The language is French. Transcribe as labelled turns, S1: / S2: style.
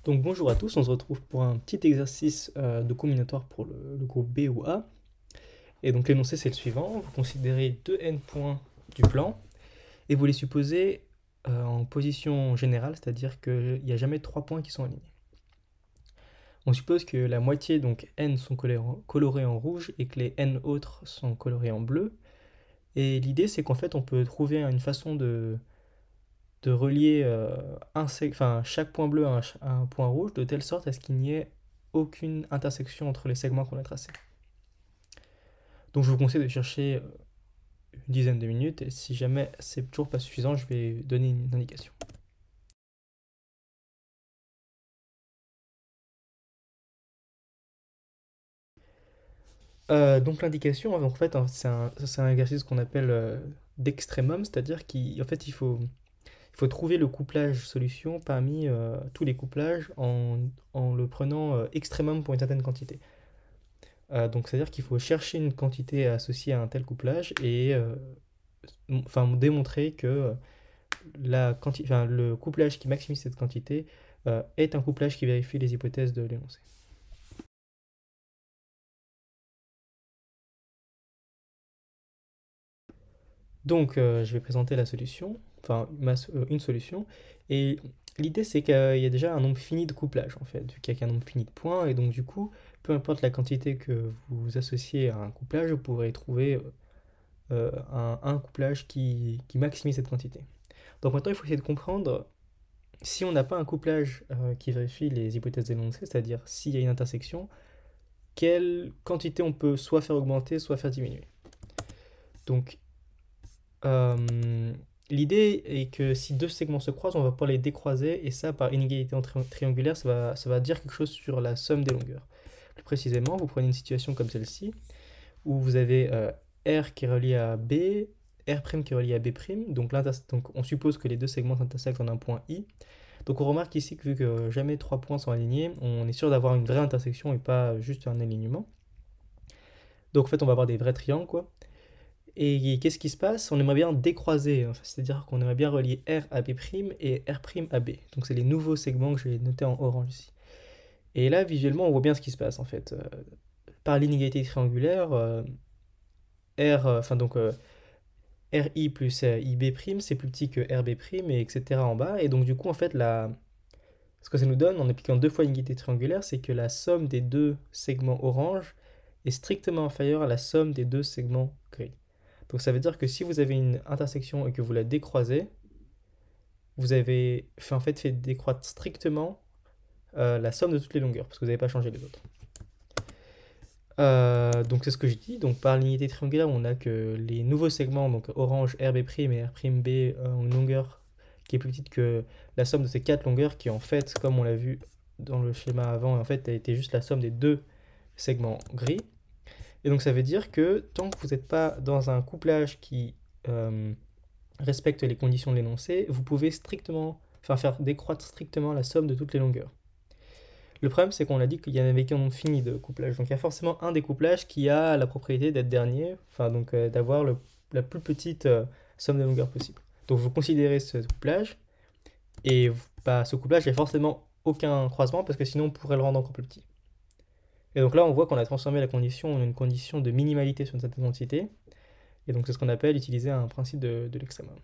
S1: Donc bonjour à tous, on se retrouve pour un petit exercice de combinatoire pour le groupe B ou A. Et donc l'énoncé c'est le suivant, vous considérez deux n points du plan et vous les supposez en position générale, c'est-à-dire qu'il n'y a jamais trois points qui sont alignés. On suppose que la moitié, donc n, sont colorés en rouge et que les n autres sont colorés en bleu. Et l'idée c'est qu'en fait on peut trouver une façon de relier chaque point bleu à un point rouge de telle sorte à ce qu'il n'y ait aucune intersection entre les segments qu'on a tracés. Donc je vous conseille de chercher une dizaine de minutes et si jamais c'est toujours pas suffisant, je vais donner une indication. Donc l'indication, en fait, c'est un exercice qu'on appelle d'extrémum, c'est-à-dire qu'en fait il faut trouver le couplage solution parmi tous les couplages en le prenant extrémum pour une certaine quantité. Donc c'est-à-dire qu'il faut chercher une quantité associée à un tel couplage et démontrer que le couplage qui maximise cette quantité est un couplage qui vérifie les hypothèses de l'énoncé. Donc je vais présenter la solution, une solution, et l'idée c'est qu'il y a déjà un nombre fini de couplages en fait, qu'il y a un nombre fini de points, et donc du coup, peu importe la quantité que vous associez à un couplage, vous pourrez trouver un couplage qui maximise cette quantité. Donc maintenant, il faut essayer de comprendre si on n'a pas un couplage qui vérifie les hypothèses énoncées, c'est-à-dire s'il y a une intersection, quelle quantité on peut soit faire augmenter, soit faire diminuer. Donc, l'idée est que si deux segments se croisent, on va pouvoir les décroiser, et ça, par inégalité triangulaire, ça va dire quelque chose sur la somme des longueurs. Plus précisément, vous prenez une situation comme celle-ci, où vous avez R qui est relié à B, R' qui est relié à B', donc on suppose que les deux segments s'intersectent en un point I. Donc on remarque ici que vu que jamais trois points sont alignés, on est sûr d'avoir une vraie intersection et pas juste un alignement. Donc en fait on va avoir des vrais triangles quoi. Et qu'est-ce qui se passe? On aimerait bien décroiser, c'est-à-dire qu'on aimerait bien relier R à B' et R' à B. Donc c'est les nouveaux segments que j'ai notés en orange ici. Et là visuellement on voit bien ce qui se passe en fait. Par l'inégalité triangulaire, RI plus IB', c'est plus petit que RB', et etc. en bas. Et donc, du coup, en fait, ce que ça nous donne en appliquant deux fois l'unité triangulaire, c'est que la somme des deux segments orange est strictement inférieure à la somme des deux segments gris. Donc, ça veut dire que si vous avez une intersection et que vous la décroisez, vous avez fait décroître strictement la somme de toutes les longueurs, parce que vous n'avez pas changé les autres. Donc c'est ce que je dis. Donc par l'unité triangulaire, on a que les nouveaux segments, donc orange, RB' et R'B, ont une longueur qui est plus petite que la somme de ces quatre longueurs, qui en fait, comme on l'a vu dans le schéma avant, en fait, a été juste la somme des deux segments gris. Et donc ça veut dire que tant que vous n'êtes pas dans un couplage qui respecte les conditions de l'énoncé, vous pouvez faire décroître strictement la somme de toutes les longueurs. Le problème, c'est qu'on a dit qu'il y en avait qu'un nombre fini de couplages. Donc il y a forcément un des couplages qui a la propriété d'être dernier, d'avoir la plus petite somme de longueurs possible. Donc vous considérez ce couplage, et ce couplage, il n'y a forcément aucun croisement, parce que sinon on pourrait le rendre encore plus petit. Et donc là, on voit qu'on a transformé la condition en une condition de minimalité sur une certaine quantité, et donc c'est ce qu'on appelle utiliser un principe de l'extrémum.